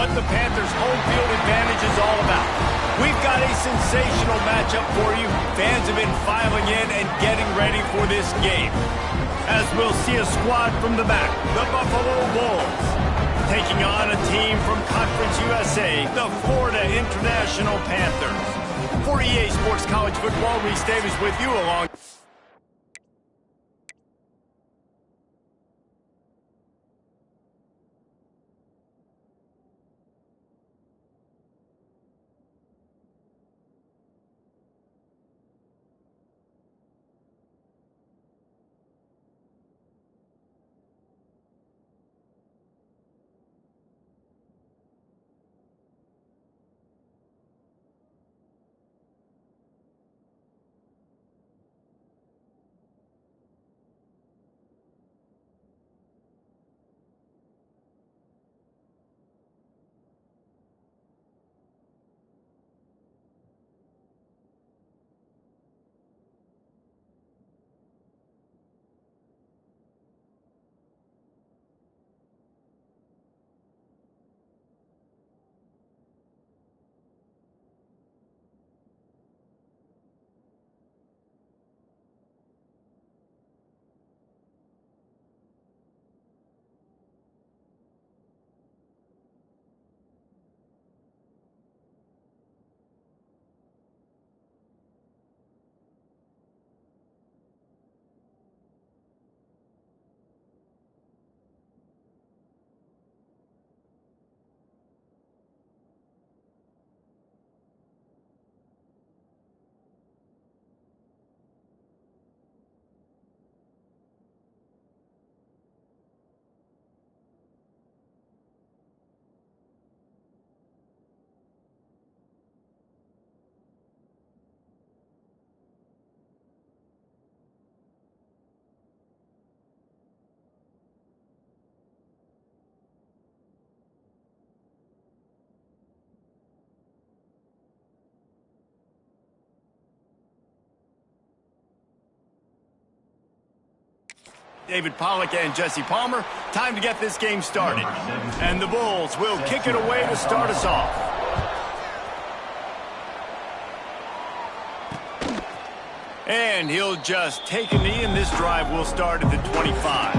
what the Panthers' home field advantage is all about. We've got a sensational matchup for you. Fans have been filing in and getting ready for this game. As we'll see a squad from the back, the Buffalo Bulls, taking on a team from Conference USA, the Florida International Panthers. For EA Sports College Football, Reese Davis with you along. David Pollock and Jesse Palmer. Time to get this game started. And the Bulls will kick it away to start us off. And he'll just take a knee, and this drive will start at the 25.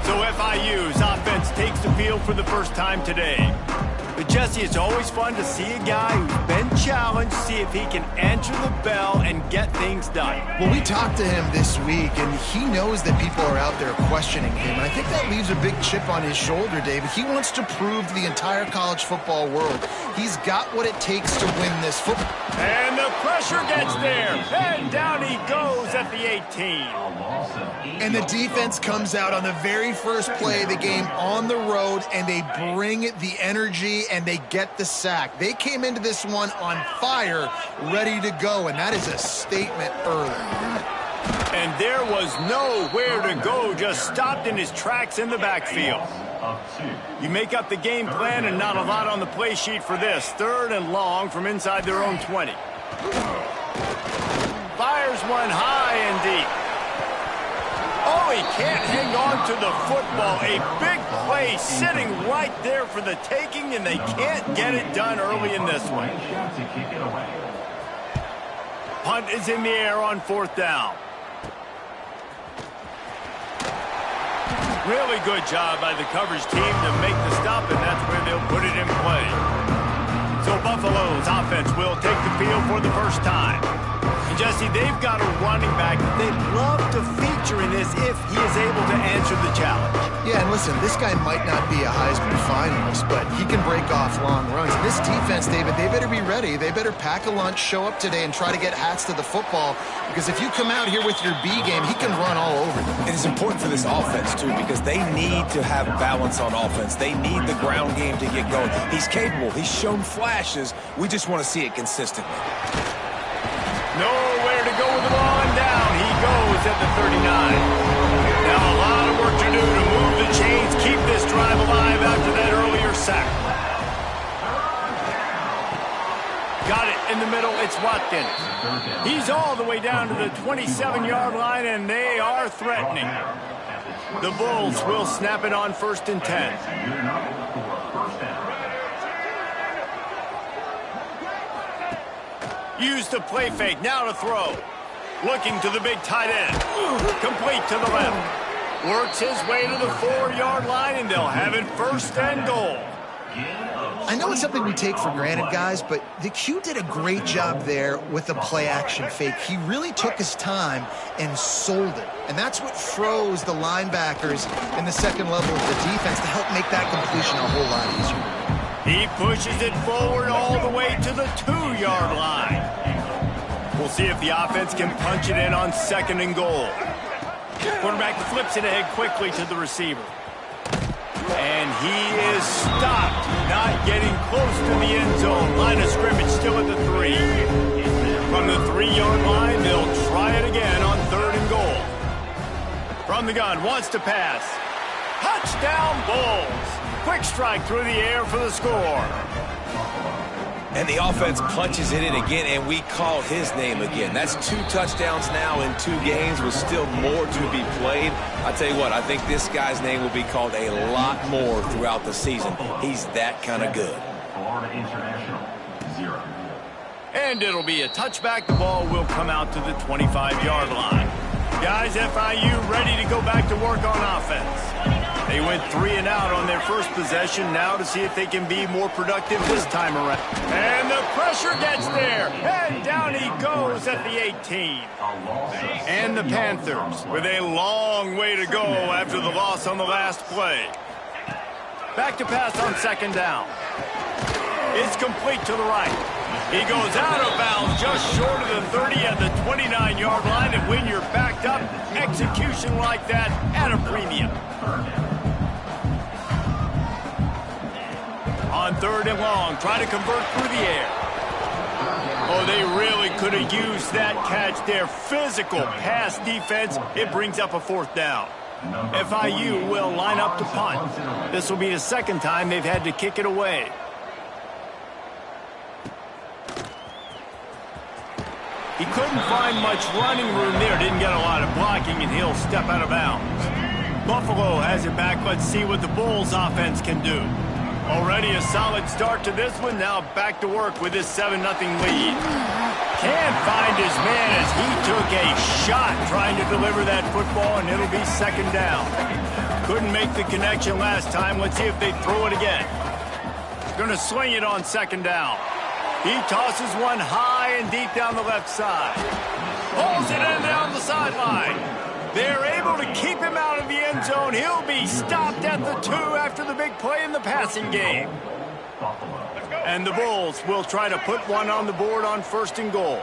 So FIU's offense takes the field for the first time today. But Jesse, it's always fun to see a guy who's been challenged, see if he can answer the bell and get things done. Well, we talked to him this week, and he knows that people are out there questioning him. And I think that leaves a big chip on his shoulder, David. He wants to prove to the entire college football world he's got what it takes to win this football. And the pressure gets there. And down he goes at the 18. And the defense comes out on the very first play of the game on the road, and they bring the energy and they get the sack. They came into this one on fire, ready to go, and that is a statement early. And there was nowhere to go, just stopped in his tracks in the backfield. You make up the game plan and not a lot on the play sheet for this. 3rd and long from inside their own 20. Fires one high and deep. Oh, he can't hang on to the football. A big play sitting right there for the taking, and they can't get it done early in this one. Punt is in the air on 4th down. Really good job by the coverage team to make the stop, and that's where they'll put it in play. So Buffalo's offense will take the field for the first time. And Jesse, they've got a running back that they'd love to feature in this if he is able to answer the challenge. Yeah, and listen, this guy might not be a Heisman finalist, but he can break off long runs. This defense, David, they better be ready. They better pack a lunch, show up today, and try to get hats to the football, because if you come out here with your B game, he can run all over them. And it's important for this offense, too, because they need to have balance on offense. They need the ground game to get going. He's capable. He's shown flashes. We just want to see it consistently. Nowhere to go with the ball, and down he goes at the 39. Now a lot of work to do to move the chains, keep this drive alive after that earlier sack. Got it in the middle, it's Watkins. He's all the way down to the 27-yard line, and they are threatening. The Bulls will snap it on 1st and 10. Use the play fake, now to throw. Looking to the big tight end. Complete to the left. Works his way to the 4-yard line, and they'll have it first and goal. I know it's something we take for granted, guys, but the Q did a great job there with the play-action fake. He really took his time and sold it. And that's what froze the linebackers in the second level of the defense to help make that completion a whole lot easier. He pushes it forward all the way to the 2-yard line. We'll see if the offense can punch it in on second and goal. Quarterback flips it ahead quickly to the receiver. And he is stopped, not getting close to the end zone. Line of scrimmage still at the 3. From the 3-yard line, they'll try it again on third and goal. From the gun, wants to pass. Touchdown, Bulls. Quick strike through the air for the score. And the offense punches it in again, and we call his name again. That's 2 touchdowns now in 2 games with still more to be played. I tell you what, I think this guy's name will be called a lot more throughout the season. He's that kind of good. Florida International, 0. And it'll be a touchback. The ball will come out to the 25-yard line. Guys, FIU ready to go back to work on offense. They went 3 and out on their first possession, now to see if they can be more productive this time around. And the pressure gets there, and down he goes at the 18. And the Panthers with a long way to go after the loss on the last play. Back to pass on second down. It's complete to the right. He goes out of bounds just short of the 30 at the 29-yard line, and when you're backed up, execution like that at a premium. On third and long, try to convert through the air. Oh, they really could have used that catch there. Physical pass defense. It brings up a 4th down. FIU will line up to punt. This will be the second time they've had to kick it away. He couldn't find much running room there. Didn't get a lot of blocking, and he'll step out of bounds. Buffalo has it back. Let's see what the Bulls offense can do. Already a solid start to this one. Now back to work with this 7-0 lead. Can't find his man as he took a shot trying to deliver that football, and it'll be second down. Couldn't make the connection last time. Let's see if they throw it again. Going to swing it on second down. He tosses one high and deep down the left side. Pulls it in down the sideline. They're able to keep him out of the end zone. He'll be stopped at the 2 after the big play in the passing game. And the Bulls will try to put one on the board on first and goal.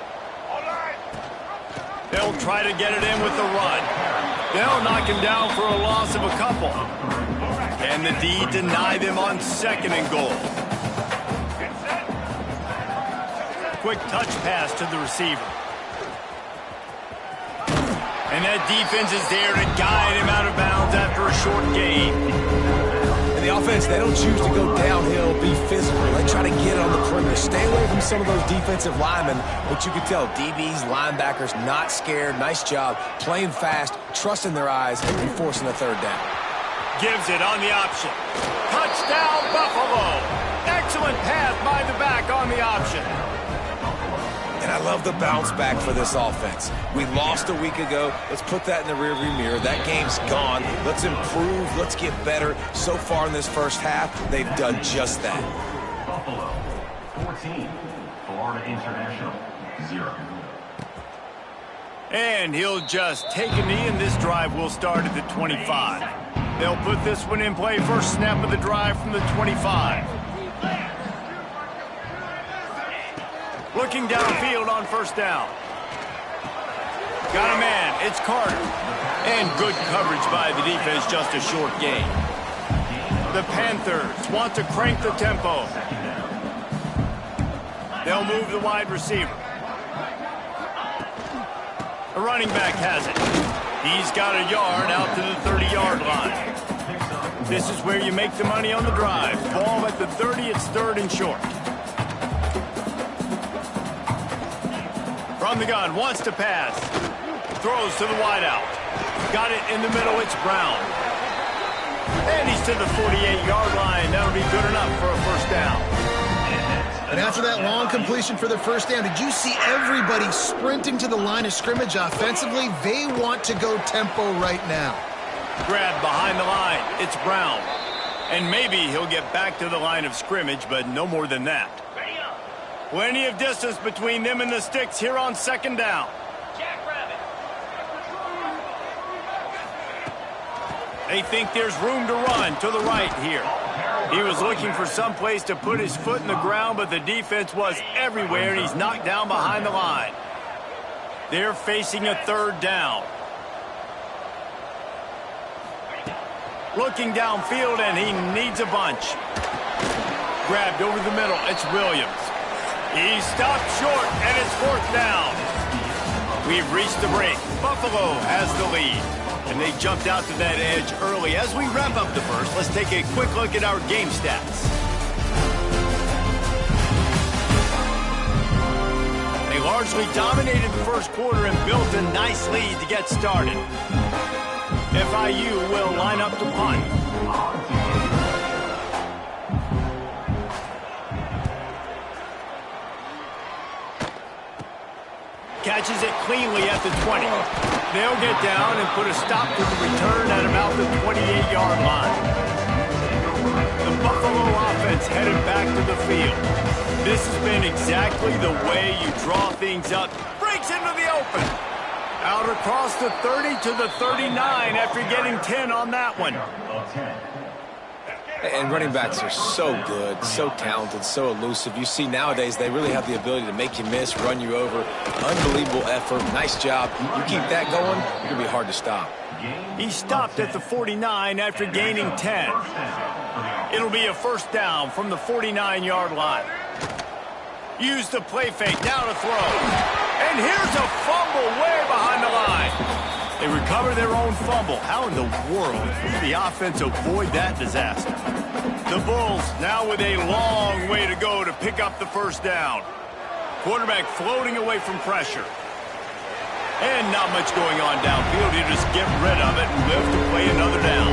They'll try to get it in with the run. They'll knock him down for a loss of a couple. And the D deny them on second and goal. Quick touch pass to the receiver. And that defense is there to guide him out of bounds after a short gain. And the offense, they don't choose to go downhill, be physical. They try to get it on the perimeter. Stay away from some of those defensive linemen. But you can tell, DBs, linebackers, not scared. Nice job. Playing fast, trusting their eyes, and forcing a third down. Gives it on the option. Touchdown, Buffalo. Excellent pass by the back on the option. And I love the bounce back for this offense. We lost a week ago. Let's put that in the rearview mirror. That game's gone. Let's improve. Let's get better. So far in this first half, they've done just that. Buffalo, 14. Florida International, 0. And he'll just take a knee, and this drive will start at the 25. They'll put this one in play. First snap of the drive from the 25. Looking downfield on first down. Got a man. It's Carter. And good coverage by the defense, just a short gain. The Panthers want to crank the tempo. They'll move the wide receiver. The running back has it. He's got a yard out to the 30-yard line. This is where you make the money on the drive. Ball at the 30, it's third and short. From the gun, wants to pass. Throws to the wideout. Got it in the middle, it's Brown. And he's to the 48-yard line. That'll be good enough for a first down. And after that long completion for the first down, did you see everybody sprinting to the line of scrimmage offensively? They want to go tempo right now. Grab behind the line. It's Brown. And maybe he'll get back to the line of scrimmage, but no more than that. Plenty of distance between them and the sticks here on second down. They think there's room to run to the right here. He was looking for some place to put his foot in the ground, but the defense was everywhere, and he's knocked down behind the line. They're facing a third down. Looking downfield, and he needs a bunch. Grabbed over the middle. It's Williams. He stopped short, and it's fourth down. We've reached the break. Buffalo has the lead. And they jumped out to that edge early. As we wrap up the first, let's take a quick look at our game stats. They largely dominated the first quarter and built a nice lead to get started. FIU will line up to punt. Catches it cleanly at the 20. They'll get down and put a stop to the return at about the 28-yard line. The Buffalo offense headed back to the field. This has been exactly the way you draw things up. Breaks into the open. Out across the 30 to the 39 after getting 10 on that one. And running backs are so good, so talented, so elusive. You see nowadays they really have the ability to make you miss, run you over. Unbelievable effort. Nice job. You keep that going, it's going to be hard to stop. He stopped at the 49 after gaining 10. It'll be a first down from the 49-yard line. Use the play fake, now to throw. And here's a fumble way behind the line. They recover their own fumble. How in the world did the offense avoid that disaster? The Bulls now with a long way to go to pick up the first down. Quarterback floating away from pressure. And not much going on downfield. You just get rid of it and live to play another down.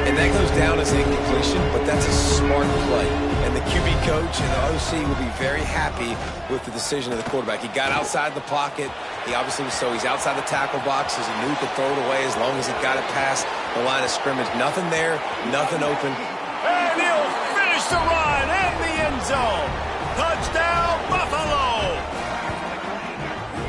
And that goes down as incompletion, but that's a smart play. And the QB coach and the OC will be very happy with the decision of the quarterback. He got outside the pocket. He obviously was he's outside the tackle boxes. He knew he could throw it away as long as he got it past the line of scrimmage. Nothing there, nothing open. And he'll finish the run in the end zone. Touchdown, Buffalo!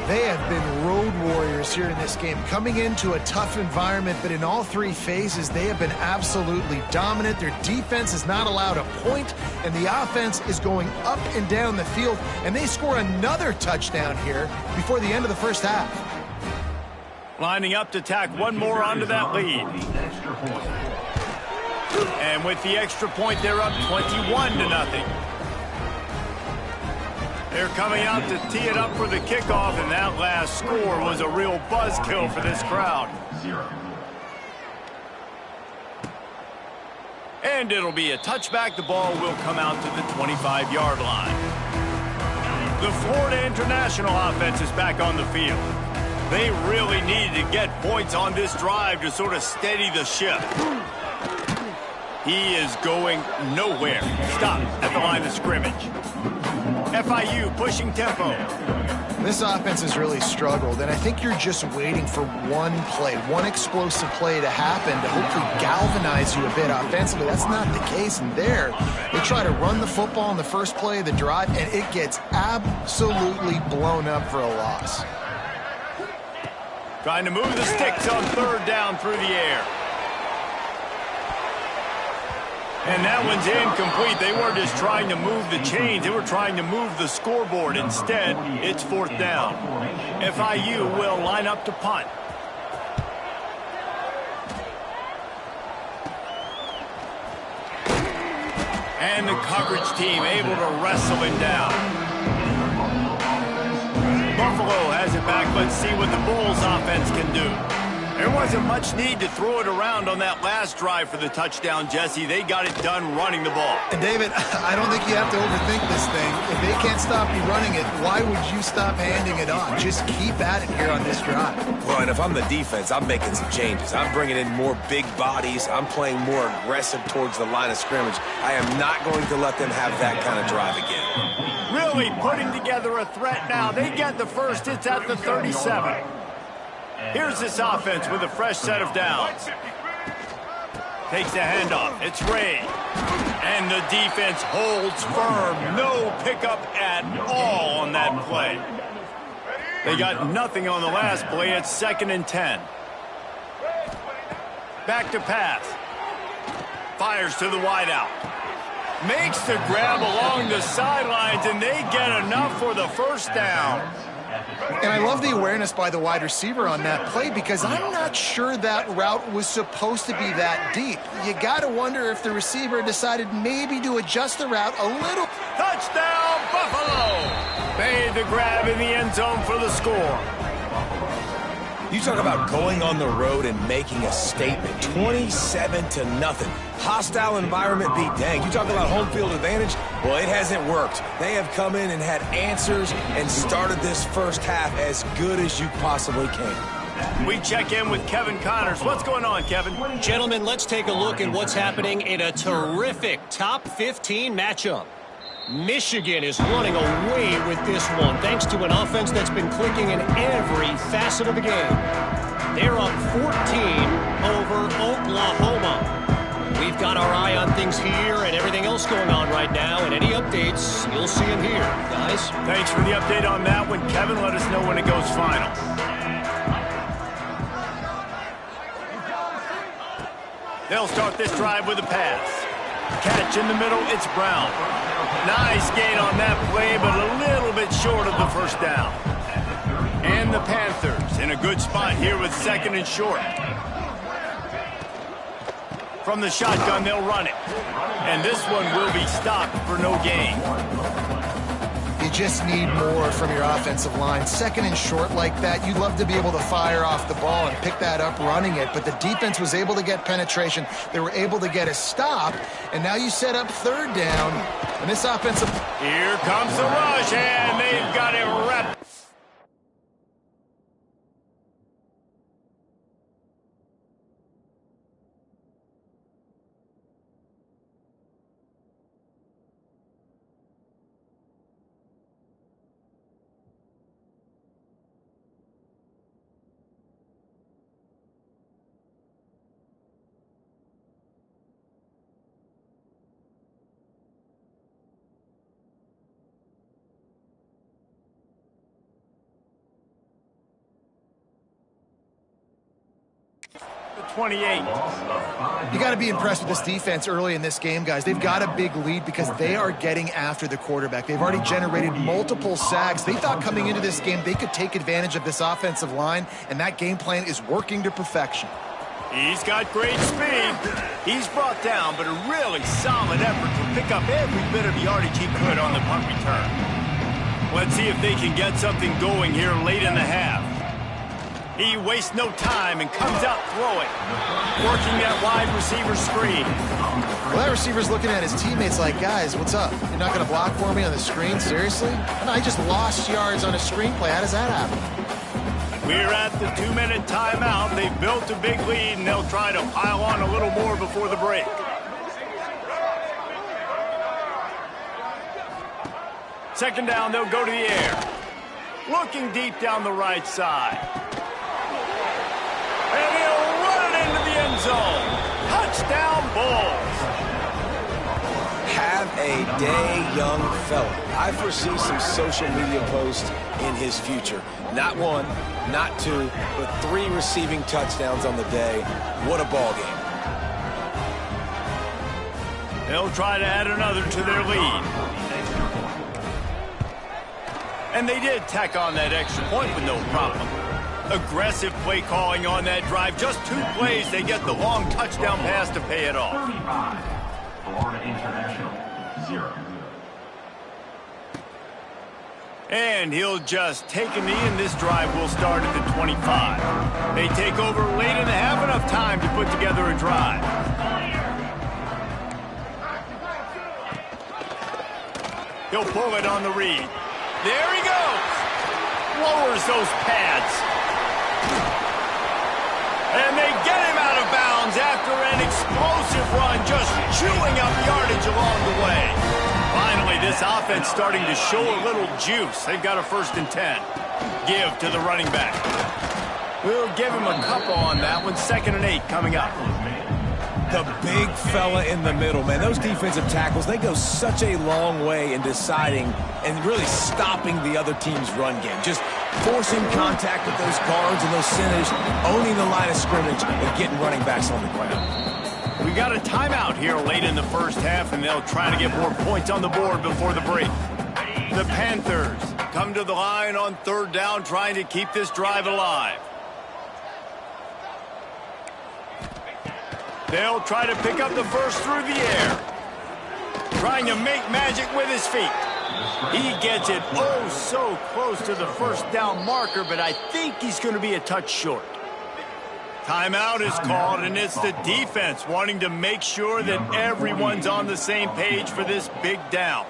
They have been road warriors here in this game, coming into a tough environment, but in all three phases, they have been absolutely dominant. Their defense is not allowed a point, and the offense is going up and down the field, and they score another touchdown here before the end of the first half. Lining up to tack one more onto that lead. And with the extra point, they're up 21-0. They're coming out to tee it up for the kickoff, and that last score was a real buzzkill for this crowd. And it'll be a touchback. The ball will come out to the 25-yard line. The Florida International offense is back on the field. They really needed to get points on this drive to sort of steady the ship. He is going nowhere. Stop at the line of scrimmage. FIU pushing tempo. This offense has really struggled, and I think you're just waiting for one play, one explosive play to happen to hopefully galvanize you a bit offensively. That's not the case, and there they try to run the football in the first play of the drive, and it gets absolutely blown up for a loss. Trying to move the sticks on third down through the air. And that one's incomplete. They weren't just trying to move the chains. They were trying to move the scoreboard. Instead, it's fourth down. FIU will line up to punt. And the coverage team able to wrestle him down. Buffalo has it back. Let's see what the Bulls offense can do. There wasn't much need to throw it around on that last drive for the touchdown, Jesse. They got it done running the ball. And David, I don't think you have to overthink this thing. If they can't stop you running it, why would you stop handing it on? Just keep at it here on this drive. Well, and if I'm the defense, I'm making some changes. I'm bringing in more big bodies. I'm playing more aggressive towards the line of scrimmage. I am not going to let them have that kind of drive again. Really putting together a threat now. They get the first. It's at the 37. Here's this offense with a fresh set of downs. Takes the handoff. It's Ray. And the defense holds firm. No pickup at all on that play. They got nothing on the last play. It's 2nd and 10. Back to pass. Fires to the wideout. Makes the grab along the sidelines, and they get enough for the first down. And I love the awareness by the wide receiver on that play because I'm not sure that route was supposed to be that deep. You got to wonder if the receiver decided maybe to adjust the route a little. Touchdown, Buffalo! Made the grab in the end zone for the score. You talk about going on the road and making a statement. 27-0. Hostile environment be dang. You talk about home field advantage? Well, it hasn't worked. They have come in and had answers and started this first half as good as you possibly can. We check in with Kevin Connors. What's going on, Kevin? Gentlemen, let's take a look at what's happening in a terrific top 15 matchup. Michigan is running away with this one thanks to an offense that's been clicking in every facet of the game. They're up 14 over Oklahoma. We've got our eye on things here and everything else going on right now, and any updates, you'll see them here, guys. Thanks for the update on that one, Kevin. Let us know when it goes final. They'll start this drive with a pass. Catch in the middle, it's Brown. Nice gain on that play, but a little bit short of the first down. And the Panthers in a good spot here with 2nd and short. From the shotgun, they'll run it. And this one will be stopped for no gain. You just need more from your offensive line. 2nd and short like that, you'd love to be able to fire off the ball and pick that up running it, but the defense was able to get penetration. They were able to get a stop, and now you set up 3rd down, and this offensive... Here comes the rush, and they've got it wrapped. The 28. You got to be impressed with this defense early in this game, guys. They've got a big lead because they are getting after the quarterback. They've already generated multiple sacks. They thought coming into this game they could take advantage of this offensive line, and that game plan is working to perfection. He's got great speed. He's brought down, but a really solid effort to pick up every bit of yardage he could on the punt return. Let's see if they can get something going here late in the half. He wastes no time and comes out throwing, working that wide receiver screen. Well, that receiver's looking at his teammates like, guys, what's up? You're not going to block for me on the screen? Seriously? No, I just lost yards on a screen play. How does that happen? We're at the 2-minute timeout. They've built a big lead, and they'll try to pile on a little more before the break. Second down, they'll go to the air. Looking deep down the right side. And he'll run it into the end zone. Touchdown, Bulls. Have a day, young fella. I foresee some social media posts in his future. Not one, not two, but 3 receiving touchdowns on the day. What a ball game. They'll try to add another to their lead. And they did tack on that extra point with no problem. Aggressive play calling on that drive. Just 2 plays, they get the long touchdown pass to pay it off. 35, Florida International, 0. And he'll just take a knee, and this drive will start at the 25. They take over late and they have enough time to put together a drive. He'll pull it on the read. There he goes. Lowers those pads. And they get him out of bounds after an explosive run, just chewing up yardage along the way. Finally, this offense starting to show a little juice. They've got a 1st and 10. Give to the running back. We'll give him a couple on that one. 2nd and 8 coming up. The big fella in the middle, man. Those defensive tackles, they go such a long way in deciding and really stopping the other team's run game. Just forcing contact with those guards and those centers, owning the line of scrimmage and getting running backs on the ground. We got a timeout here late in the first half, and they'll try to get more points on the board before the break. The Panthers come to the line on 3rd down, trying to keep this drive alive. They'll try to pick up the first through the air. Trying to make magic with his feet. He gets it oh so close to the 1st down marker, but I think he's going to be a touch short. Timeout is called, and it's the defense wanting to make sure that everyone's on the same page for this big down.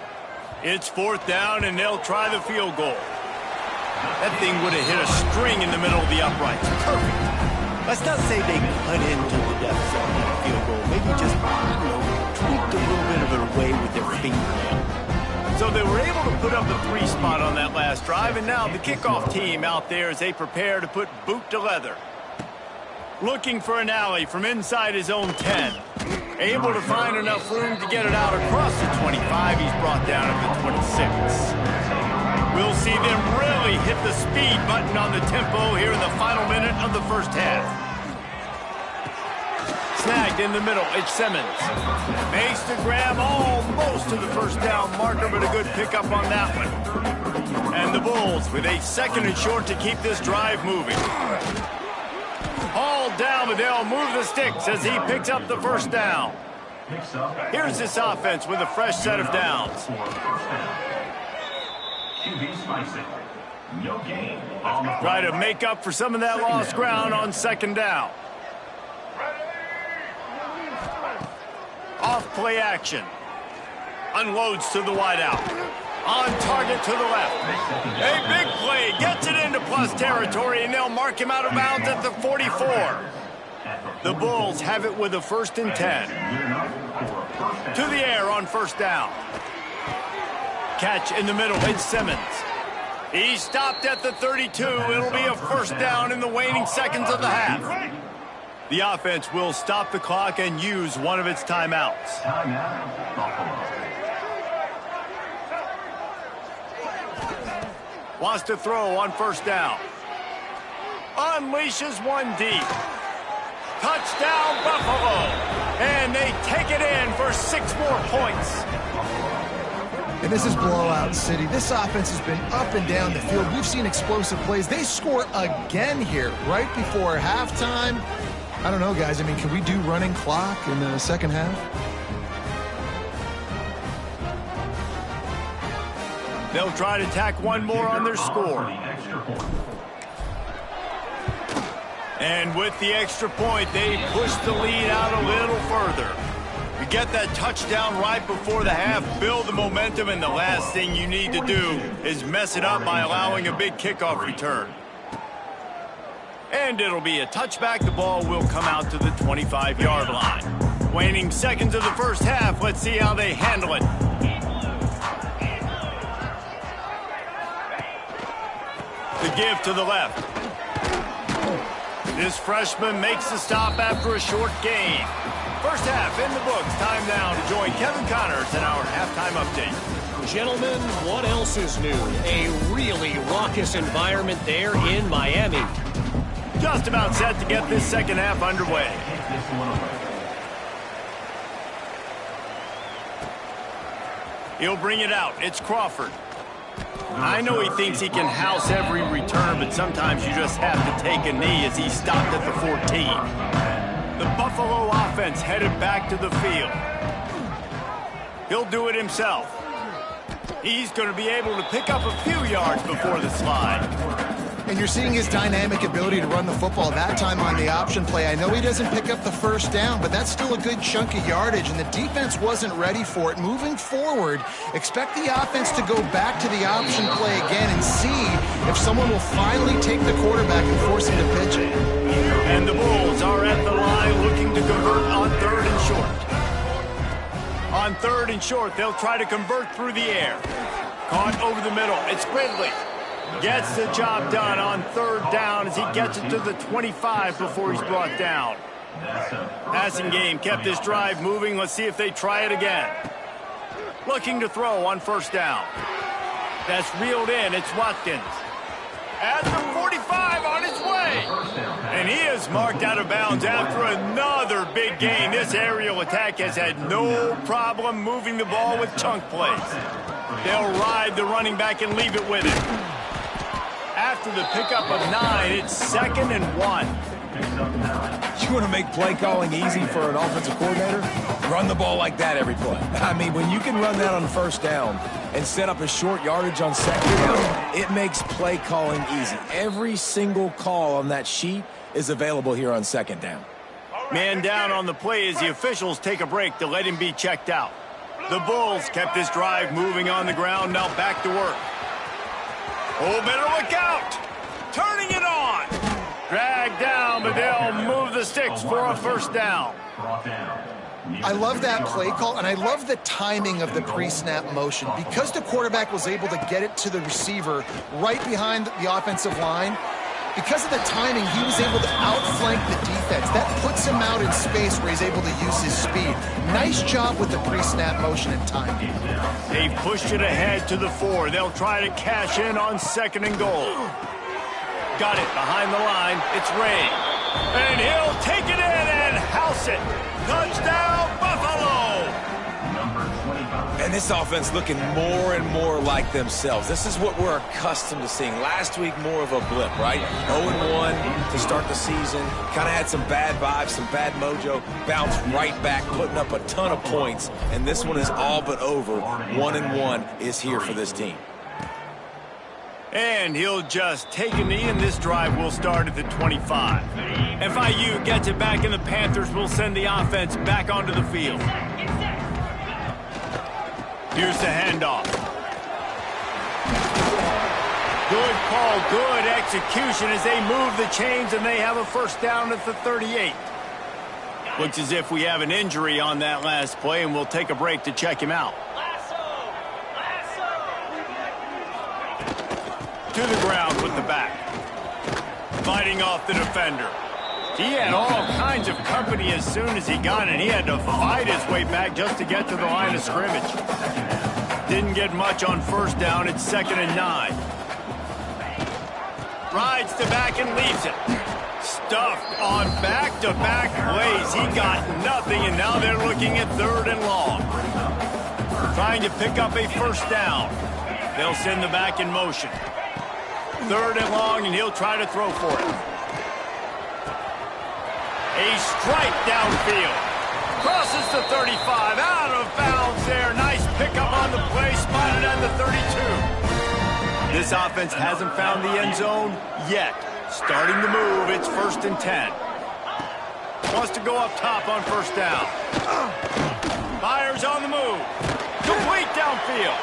It's 4th down, and they'll try the field goal. That thing would have hit a string in the middle of the uprights. Perfect. Let's not say they cut into the depth zone on a field goal. Maybe just, tweaked a little bit of it away with their fingernail. So they were able to put up the 3 spot on that last drive, and now the kickoff team out there as they prepare to put boot to leather. Looking for an alley from inside his own 10. Able to find enough room to get it out across the 25. He's brought down at the 26. We'll see them really hit the speed button on the tempo here in the final minute of the first half. Snagged in the middle, it's Simmons. Makes the grab almost to the 1st down marker, but a good pickup on that one. And the Bulls with a 2nd and short to keep this drive moving. Hauled down, but they'll move the sticks as he picks up the 1st down. Here's this offense with a fresh set of downs. Try to make up for some of that lost ground on 2nd down. Off play action. Unloads to the wideout. On target to the left. A big play. Gets it into plus territory, and they'll mark him out of bounds at the 44. The Bulls have it with a 1st and 10. To the air on 1st down. Catch in the middle. It's Simmons. He stopped at the 32. It'll be a 1st down in the waning seconds of the half. The offense will stop the clock and use one of its timeouts. Wants to throw on 1st down. Unleashes one deep. Touchdown, Buffalo. And they take it in for 6 more points. And this is blowout city. This offense has been up and down the field. We've seen explosive plays. They score again here right before halftime. I don't know, guys. I mean, can we do running clock in the 2nd half? They'll try to tack one more on their score. And with the extra point, they push the lead out a little further. You get that touchdown right before the half, build the momentum, and the last thing you need to do is mess it up by allowing a big kickoff return. And it'll be a touchback. The ball will come out to the 25-yard line. Waning seconds of the first half. Let's see how they handle it. The give to the left. This freshman makes the stop after a short gain. First half in the books. Time now to join Kevin Connors in our halftime update. Gentlemen, what else is new? A really raucous environment there in Miami. Just about set to get this second half underway. He'll bring it out. It's Crawford. I know he thinks he can house every return, but sometimes you just have to take a knee as he stopped at the 14. The Buffalo offense headed back to the field. He'll do it himself. He's going to be able to pick up a few yards before the slide. And you're seeing his dynamic ability to run the football that time on the option play. I know he doesn't pick up the first down, but that's still a good chunk of yardage, and the defense wasn't ready for it. Moving forward, expect the offense to go back to the option play again and see if someone will finally take the quarterback and force him to pitch it. And the Bulls are at the line looking to convert on 3rd and short. On 3rd and short, they'll try to convert through the air. Caught over the middle. It's Ridley. Gets the job done on 3rd down as he gets it to the 25 before he's brought down. Passing game kept this drive moving. Let's see if they try it again. Looking to throw on 1st down. That's reeled in. It's Watkins. At the 45 on his way. And he is marked out of bounds after another big gain. This aerial attack has had no problem moving the ball with chunk plays. They'll ride the running back and leave it with him. After the pickup of 9, it's 2nd and 1. You want to make play calling easy for an offensive coordinator? Run the ball like that every play. I mean, when you can run that on 1st down and set up a short yardage on 2nd down, it makes play calling easy. Every single call on that sheet is available here on 2nd down. Man down on the play as the officials take a break to let him be checked out. The Bulls kept this drive moving on the ground, now back to work. Oh, better look out! Turning it on! Dragged down, but they'll move the sticks for a 1st down. I love that play call, and I love the timing of the pre-snap motion. Because the quarterback was able to get it to the receiver right behind the offensive line, because of the timing, he was able to outflank the defense. That puts him out in space where he's able to use his speed. Nice job with the pre-snap motion and timing. They've pushed it ahead to the 4. They'll try to cash in on 2nd and goal. Got it behind the line. It's Ray. And he'll take it in and house it. Touchdown, Buffalo! And this offense looking more and more like themselves. This is what we're accustomed to seeing. Last week, more of a blip, right? 0-1 to start the season. Kind of had some bad vibes, some bad mojo. Bounced right back, putting up a ton of points. And this one is all but over. 1-1 is here for this team. And he'll just take a knee, and this drive will start at the 25. FIU gets it back, and the Panthers will send the offense back onto the field. Here's the handoff. Good call, good execution as they move the chains, and they have a 1st down at the 38. Looks as if we have an injury on that last play, and we'll take a break to check him out. To the ground with the back. Fighting off the defender. He had all kinds of company as soon as he got it. He had to fight his way back just to get to the line of scrimmage. Didn't get much on 1st down. It's 2nd and 9. Rides the back and leaves it. Stuffed on back-to-back plays. He got nothing, and now they're looking at 3rd and long. Trying to pick up a 1st down. They'll send the back in motion. 3rd and long, and he'll try to throw for it. A strike downfield. Crosses the 35, out of bounds there. Nice pickup on the play, spotted at the 32. This offense hasn't found the end zone yet. Starting to move, it's 1st and 10. Wants to go up top on 1st down. Fires on the move. Complete downfield.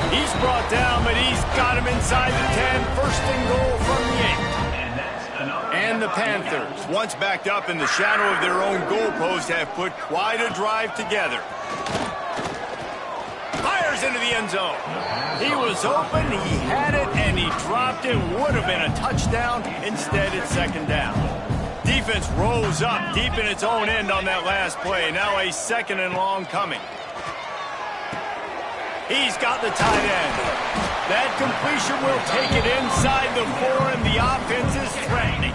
He's brought down, but he's got him inside the 10. 1st and goal from the 8. And the Panthers, once backed up in the shadow of their own goalpost, have put quite a drive together. Fires into the end zone. He was open, he had it, and he dropped it. Would have been a touchdown. Instead, it's 2nd down. Defense rose up deep in its own end on that last play. Now a 2nd and long coming. He's got the tight end. That completion will take it inside the 4, and the offense is threatening.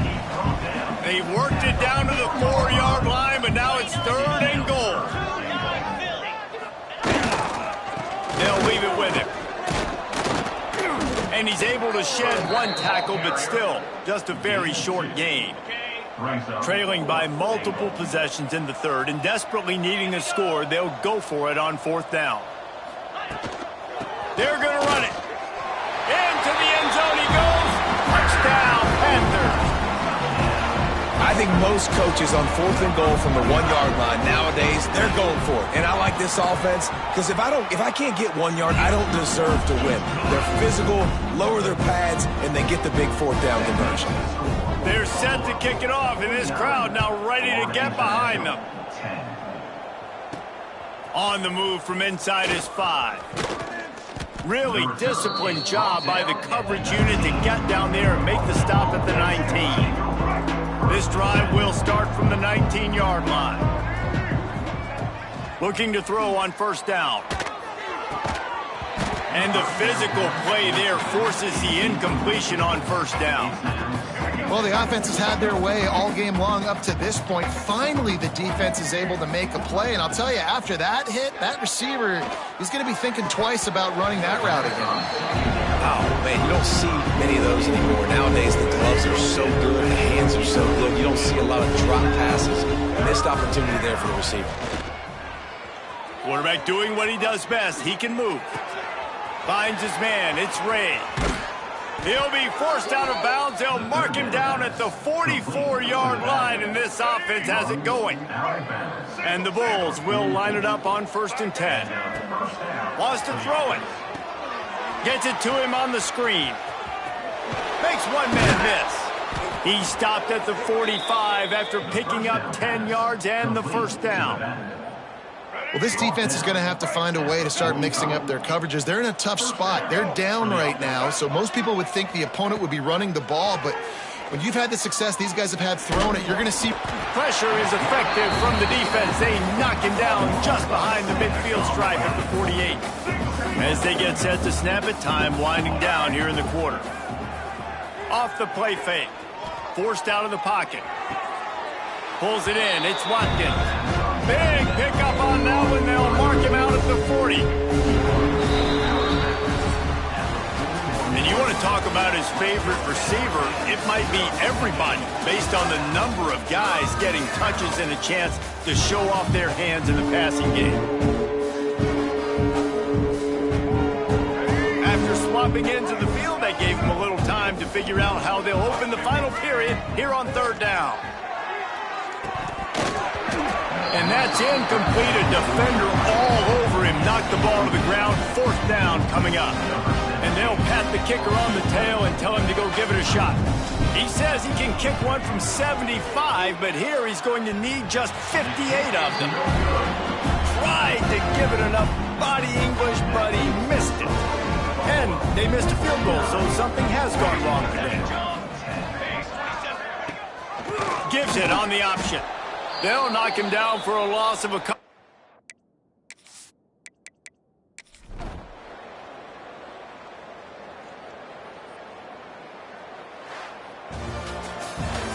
They worked it down to the 4-yard line, but now it's 3rd and goal. They'll leave it with him. And he's able to shed 1 tackle, but still just a very short gain. Trailing by multiple possessions in the 3rd and desperately needing a score, they'll go for it on 4th down. They're going to run it. Into the end zone he goes. Touchdown, Panthers. I think most coaches on 4th and goal from the 1-yard line nowadays, they're going for it. And I like this offense because if I can't get 1 yard, I don't deserve to win. They're physical, lower their pads, and they get the big 4th down conversion. They're set to kick it off, and this crowd now ready to get behind them. On the move from inside his 5. Really disciplined job by the coverage unit to get down there and make the stop at the 19. This drive will start from the 19-yard line. Looking to throw on 1st down. And the physical play there forces the incompletion on 1st down. Well, the offense has had their way all game long up to this point. Finally, the defense is able to make a play. And I'll tell you, after that hit, that receiver is going to be thinking twice about running that route again. Oh, man, you don't see many of those anymore. Nowadays, the gloves are so good, the hands are so good. You don't see a lot of drop passes. Missed opportunity there for the receiver. Quarterback doing what he does best. He can move. Finds his man. It's Ray. He'll be forced out of bounds. They'll mark him down at the 44-yard line, and this offense has it going. And the Bulls will line it up on 1st and 10. Wants to throw it. Gets it to him on the screen. Makes one man miss. He stopped at the 45 after picking up 10 yards and the 1st down. Well, this defense is going to have to find a way to start mixing up their coverages. They're in a tough spot. They're down right now, so most people would think the opponent would be running the ball, but when you've had the success these guys have had throwing it, you're going to see... Pressure is effective from the defense. They knock him down just behind the midfield stripe at the 48. As they get set to snap it, time winding down here in the quarter. Off the play fake. Forced out of the pocket. Pulls it in. It's Watkins. Big pickup on that one. They'll mark him out at the 40. And you want to talk about his favorite receiver, it might be everybody based on the number of guys getting touches and a chance to show off their hands in the passing game. After swapping into the field, that gave him a little time to figure out how they'll open the final period here on 3rd down. And that's incomplete. A defender all over him. Knocked the ball to the ground. 4th down coming up. And they'll pat the kicker on the tail and tell him to go give it a shot. He says he can kick one from 75, but here he's going to need just 58 of them. Tried to give it enough body English, but he missed it. And they missed a field goal, so something has gone wrong today. Gives it on the option. They'll knock him down for a loss of a couple.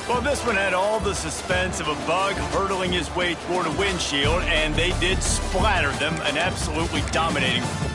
Well, this one had all the suspense of a bug hurtling his way toward a windshield, and they did splatter them. An absolutely dominating performance.